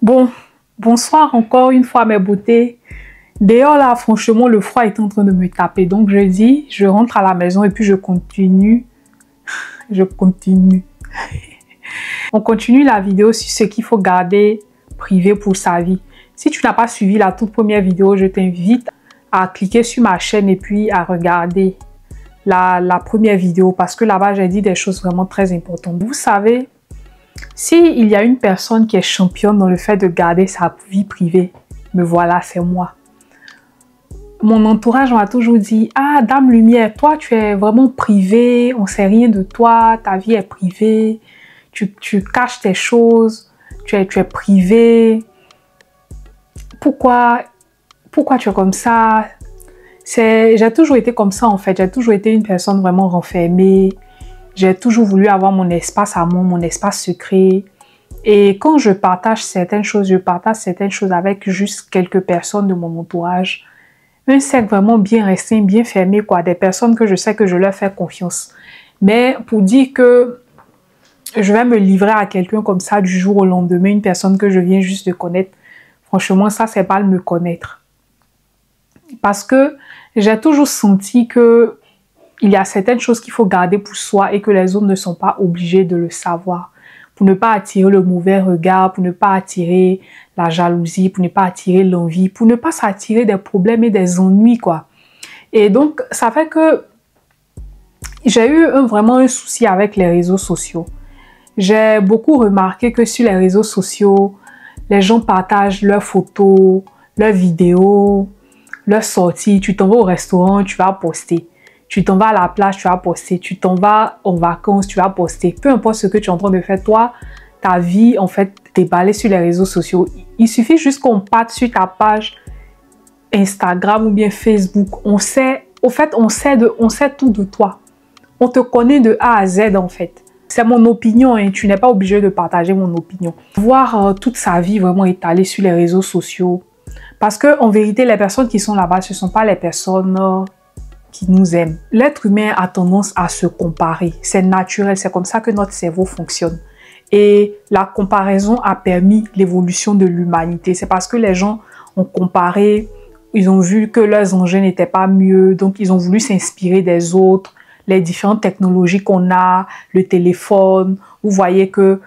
Bon, bonsoir encore une fois mes beautés. D'ailleurs là, franchement, le froid est en train de me taper. Donc je dis, je rentre à la maison et puis je continue. On continue la vidéo sur ce qu'il faut garder privé pour sa vie. Si tu n'as pas suivi la toute première vidéo, je t'invite à cliquer sur ma chaîne et puis à regarder la première vidéo parce que là-bas, j'ai dit des choses vraiment très importantes. Vous savez, s'il y a une personne qui est championne dans le fait de garder sa vie privée, me voilà, c'est moi. Mon entourage m'a toujours dit « Ah, Dame Lumière, toi, tu es vraiment privée, on ne sait rien de toi, ta vie est privée, tu caches tes choses, tu es privée. Pourquoi tu es comme ça ?» J'ai toujours été comme ça en fait, j'ai toujours été une personne vraiment renfermée. J'ai toujours voulu avoir mon espace à moi, mon espace secret. Et quand je partage certaines choses, avec juste quelques personnes de mon entourage. Un cercle vraiment bien restreint, bien fermé, quoi. Des personnes que je sais que je leur fais confiance. Mais pour dire que je vais me livrer à quelqu'un comme ça du jour au lendemain, une personne que je viens juste de connaître, franchement, ça, c'est pas me connaître. Parce que j'ai toujours senti que il y a certaines choses qu'il faut garder pour soi et que les autres ne sont pas obligés de le savoir. Pour ne pas attirer le mauvais regard, pour ne pas attirer la jalousie, pour ne pas attirer l'envie, pour ne pas s'attirer des problèmes et des ennuis, quoi. Et donc, ça fait que j'ai eu vraiment un souci avec les réseaux sociaux. J'ai beaucoup remarqué que sur les réseaux sociaux, les gens partagent leurs photos, leurs vidéos, leurs sorties. Tu t'en vas au restaurant, tu vas poster. Tu t'en vas à la plage, tu vas poster. Tu t'en vas en vacances, tu vas poster. Peu importe ce que tu es en train de faire, toi, ta vie, en fait, déballée sur les réseaux sociaux. Il suffit juste qu'on parte sur ta page Instagram ou bien Facebook. On sait tout de toi. On te connaît de A à Z, en fait. C'est mon opinion, hein. Tu n'es pas obligé de partager mon opinion. Voir toute sa vie vraiment étalée sur les réseaux sociaux. Parce que, en vérité, les personnes qui sont là-bas, ce ne sont pas les personnes qui nous aiment. L'être humain a tendance à se comparer. C'est naturel, c'est comme ça que notre cerveau fonctionne. Et la comparaison a permis l'évolution de l'humanité. C'est parce que les gens ont comparé, ils ont vu que leurs engins n'étaient pas mieux, donc ils ont voulu s'inspirer des autres, les différentes technologies qu'on a, le téléphone. Vous voyez que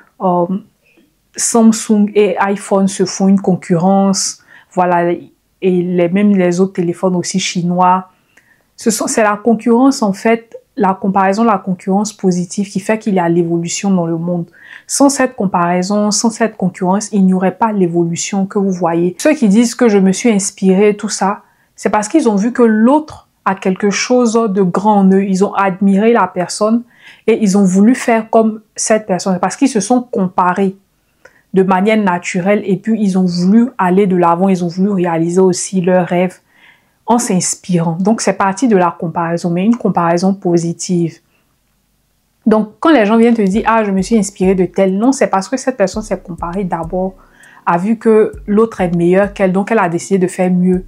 Samsung et iPhone se font une concurrence, voilà, et même les autres téléphones aussi chinois. C'est la concurrence, en fait, la comparaison, la concurrence positive qui fait qu'il y a l'évolution dans le monde. Sans cette comparaison, sans cette concurrence, il n'y aurait pas l'évolution que vous voyez. Ceux qui disent que je me suis inspirée, tout ça, c'est parce qu'ils ont vu que l'autre a quelque chose de grand en eux. Ils ont admiré la personne et ils ont voulu faire comme cette personne parce qu'ils se sont comparés de manière naturelle et puis ils ont voulu aller de l'avant, ils ont voulu réaliser aussi leurs rêves en s'inspirant. Donc, c'est parti de la comparaison, mais une comparaison positive. Donc, quand les gens viennent te dire « Ah, je me suis inspirée de tel », non, c'est parce que cette personne s'est comparée d'abord, a vu que l'autre est meilleur qu'elle, donc elle a décidé de faire mieux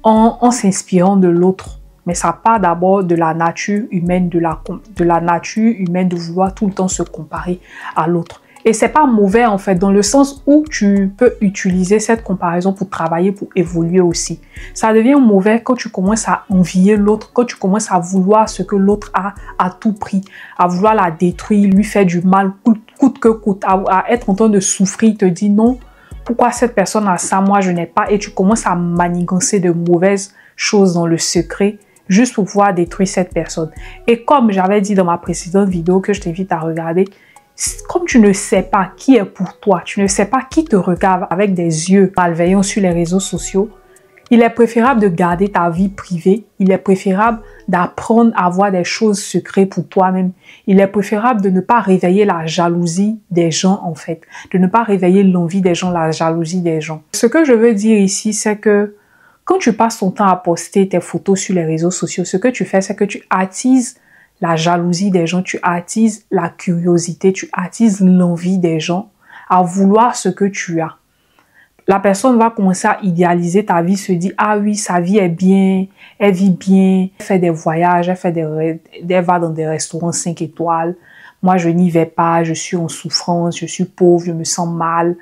en s'inspirant de l'autre. Mais ça part d'abord de la nature humaine, de la nature humaine de vouloir tout le temps se comparer à l'autre. Et c'est pas mauvais en fait, dans le sens où tu peux utiliser cette comparaison pour travailler, pour évoluer aussi. Ça devient mauvais quand tu commences à envier l'autre, quand tu commences à vouloir ce que l'autre a à tout prix, à vouloir la détruire, lui faire du mal, coûte que coûte, à être en train de souffrir, te dire non, pourquoi cette personne a ça, moi je n'ai pas, et tu commences à manigancer de mauvaises choses dans le secret, juste pour pouvoir détruire cette personne. Et comme j'avais dit dans ma précédente vidéo que je t'invite à regarder, comme tu ne sais pas qui est pour toi, tu ne sais pas qui te regarde avec des yeux malveillants sur les réseaux sociaux, il est préférable de garder ta vie privée, il est préférable d'apprendre à voir des choses secrètes pour toi-même. Il est préférable de ne pas réveiller la jalousie des gens en fait, de ne pas réveiller l'envie des gens, la jalousie des gens. Ce que je veux dire ici, c'est que quand tu passes ton temps à poster tes photos sur les réseaux sociaux, ce que tu fais, c'est que tu attises la jalousie des gens, tu attises la curiosité, tu attises l'envie des gens à vouloir ce que tu as. La personne va commencer à idéaliser ta vie, se dire « Ah oui, sa vie est bien, elle vit bien, elle fait des voyages, elle va dans des restaurants 5 étoiles. Moi, je n'y vais pas, je suis en souffrance, je suis pauvre, je me sens mal. »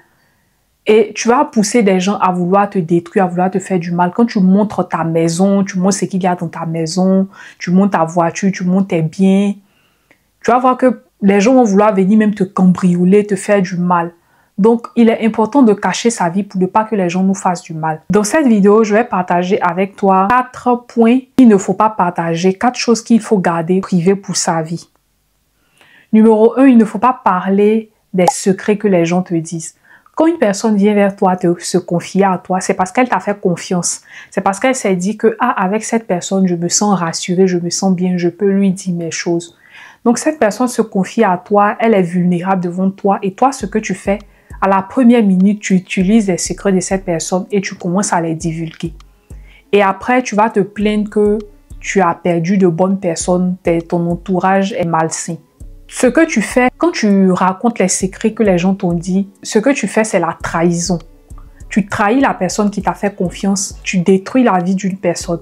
Et tu vas pousser des gens à vouloir te détruire, à vouloir te faire du mal. Quand tu montres ta maison, tu montres ce qu'il y a dans ta maison, tu montres ta voiture, tu montres tes biens, tu vas voir que les gens vont vouloir venir même te cambrioler, te faire du mal. Donc, il est important de cacher sa vie pour ne pas que les gens nous fassent du mal. Dans cette vidéo, je vais partager avec toi 4 points qu'il ne faut pas partager, 4 choses qu'il faut garder privées pour sa vie. Numéro 1, il ne faut pas parler des secrets que les gens te disent. Quand une personne vient vers toi se confier à toi, c'est parce qu'elle t'a fait confiance. C'est parce qu'elle s'est dit que, ah, avec cette personne, je me sens rassurée, je me sens bien, je peux lui dire mes choses. Donc, cette personne se confie à toi, elle est vulnérable devant toi. Et toi, ce que tu fais, à la première minute, tu utilises les secrets de cette personne et tu commences à les divulguer. Et après, tu vas te plaindre que tu as perdu de bonnes personnes, ton entourage est malsain. Ce que tu fais, quand tu racontes les secrets que les gens t'ont dit, ce que tu fais, c'est la trahison. Tu trahis la personne qui t'a fait confiance, tu détruis la vie d'une personne.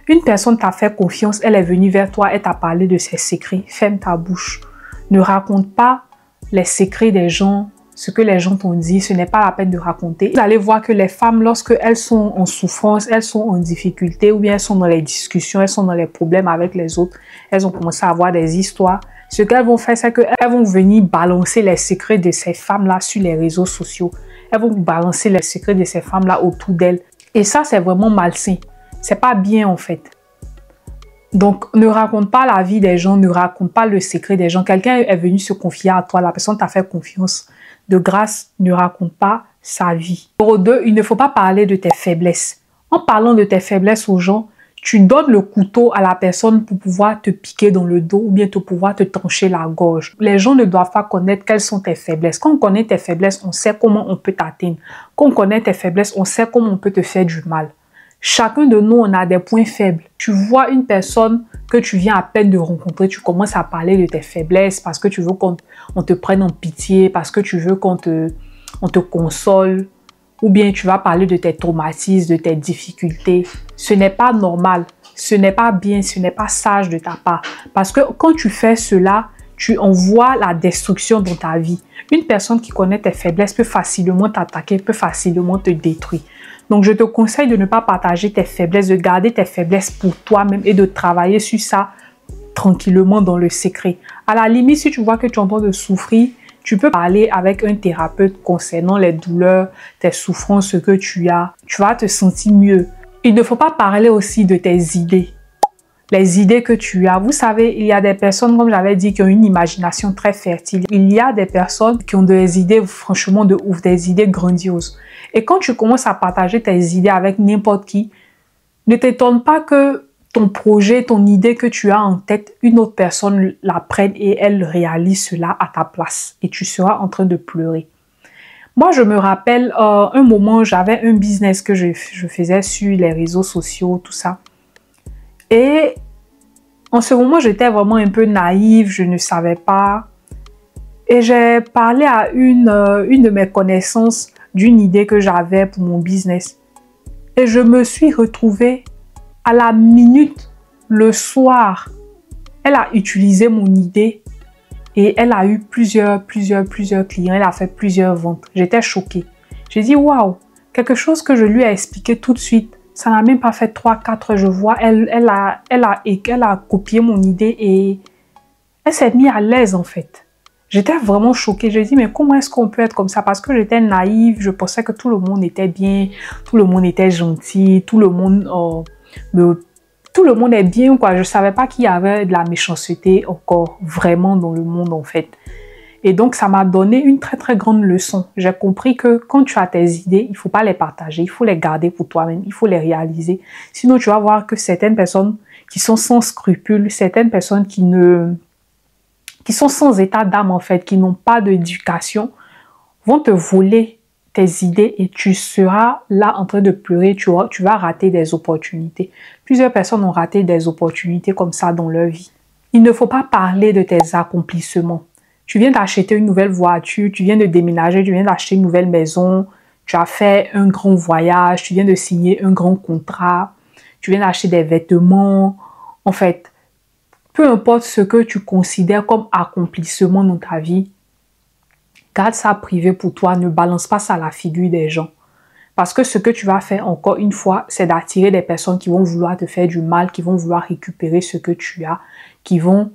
Une personne t'a fait confiance, elle est venue vers toi, elle t'a parlé de ses secrets. Ferme ta bouche. Ne raconte pas les secrets des gens, ce que les gens t'ont dit, ce n'est pas la peine de raconter. Vous allez voir que les femmes, lorsqu'elles sont en souffrance, elles sont en difficulté ou bien elles sont dans les discussions, elles sont dans les problèmes avec les autres, elles ont commencé à avoir des histoires. Ce qu'elles vont faire, c'est qu'elles vont venir balancer les secrets de ces femmes-là sur les réseaux sociaux. Elles vont balancer les secrets de ces femmes-là autour d'elles. Et ça, c'est vraiment malsain. C'est pas bien en fait. Donc, ne raconte pas la vie des gens, ne raconte pas le secret des gens. Quelqu'un est venu se confier à toi, la personne t'a fait confiance. De grâce, ne raconte pas sa vie. Numéro 2, il ne faut pas parler de tes faiblesses. En parlant de tes faiblesses aux gens, tu donnes le couteau à la personne pour pouvoir te piquer dans le dos ou bien pouvoir te trancher la gorge. Les gens ne doivent pas connaître quelles sont tes faiblesses. Quand on connaît tes faiblesses, on sait comment on peut t'atteindre. Quand on connaît tes faiblesses, on sait comment on peut te faire du mal. Chacun de nous, on a des points faibles. Tu vois une personne que tu viens à peine de rencontrer, tu commences à parler de tes faiblesses parce que tu veux qu'on te prenne en pitié, parce que tu veux qu'on te console. Ou bien tu vas parler de tes traumatismes, de tes difficultés. Ce n'est pas normal, ce n'est pas bien, ce n'est pas sage de ta part. Parce que quand tu fais cela, tu envoies la destruction dans ta vie. Une personne qui connaît tes faiblesses peut facilement t'attaquer, peut facilement te détruire. Donc je te conseille de ne pas partager tes faiblesses, de garder tes faiblesses pour toi-même et de travailler sur ça tranquillement dans le secret. À la limite, si tu vois que tu es en train de souffrir, tu peux parler avec un thérapeute concernant les douleurs, tes souffrances, ce que tu as. Tu vas te sentir mieux. Il ne faut pas parler aussi de tes idées. Les idées que tu as. Vous savez, il y a des personnes, comme j'avais dit, qui ont une imagination très fertile. Il y a des personnes qui ont des idées franchement de ouf, des idées grandioses. Et quand tu commences à partager tes idées avec n'importe qui, ne t'étonne pas que ton projet, ton idée que tu as en tête, une autre personne la prenne et elle réalise cela à ta place. Et tu seras en train de pleurer. Moi, je me rappelle, un moment, j'avais un business que je faisais sur les réseaux sociaux, tout ça. Et en ce moment, j'étais vraiment un peu naïve, je ne savais pas. Et j'ai parlé à une de mes connaissances d'une idée que j'avais pour mon business. Et je me suis retrouvée à la minute, le soir, elle a utilisé mon idée et elle a eu plusieurs clients. Elle a fait plusieurs ventes. J'étais choquée. J'ai dit, waouh, quelque chose que je lui ai expliqué tout de suite. Ça n'a même pas fait 3-4, je vois. Elle a copié mon idée et elle s'est mise à l'aise en fait. J'étais vraiment choquée. J'ai dit, mais comment est-ce qu'on peut être comme ça? Parce que j'étais naïve. Je pensais que tout le monde était bien, tout le monde était gentil, tout le monde est bien, quoi. Je ne savais pas qu'il y avait de la méchanceté encore vraiment dans le monde, en fait. Et donc, ça m'a donné une très grande leçon. J'ai compris que quand tu as tes idées, il ne faut pas les partager. Il faut les garder pour toi-même. Il faut les réaliser. Sinon, tu vas voir que certaines personnes qui sont sans scrupules, certaines personnes qui sont sans état d'âme, en fait, qui n'ont pas d'éducation, vont te voler tes idées et tu seras là en train de pleurer, tu vas rater des opportunités. Plusieurs personnes ont raté des opportunités comme ça dans leur vie. Il ne faut pas parler de tes accomplissements. Tu viens d'acheter une nouvelle voiture, tu viens de déménager, tu viens d'acheter une nouvelle maison, tu as fait un grand voyage, tu viens de signer un grand contrat, tu viens d'acheter des vêtements. En fait, peu importe ce que tu considères comme accomplissement dans ta vie, Garde ça privé pour toi, ne balance pas ça à la figure des gens. Parce que ce que tu vas faire, encore une fois, c'est d'attirer des personnes qui vont vouloir te faire du mal, qui vont vouloir récupérer ce que tu as, qui vont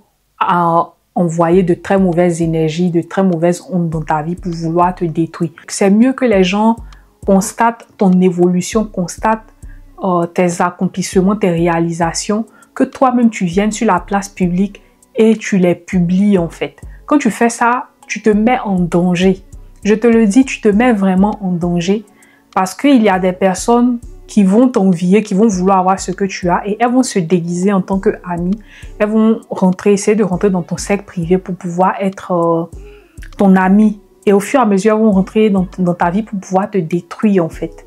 envoyer de très mauvaises énergies, de très mauvaises ondes dans ta vie pour vouloir te détruire. C'est mieux que les gens constatent ton évolution, constatent tes accomplissements, tes réalisations, que toi-même tu viennes sur la place publique et tu les publies en fait. Quand tu fais ça, tu te mets en danger. Je te le dis, tu te mets vraiment en danger parce qu'il y a des personnes qui vont t'envier, qui vont vouloir avoir ce que tu as et elles vont se déguiser en tant qu'amies. Elles vont essayer de rentrer dans ton cercle privé pour pouvoir être ton ami. Et au fur et à mesure, elles vont rentrer dans ta vie pour pouvoir te détruire en fait.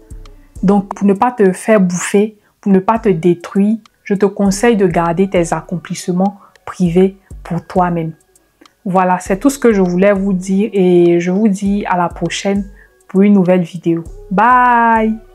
Donc, pour ne pas te faire bouffer, pour ne pas te détruire, je te conseille de garder tes accomplissements privés pour toi-même. Voilà, c'est tout ce que je voulais vous dire et je vous dis à la prochaine pour une nouvelle vidéo. Bye!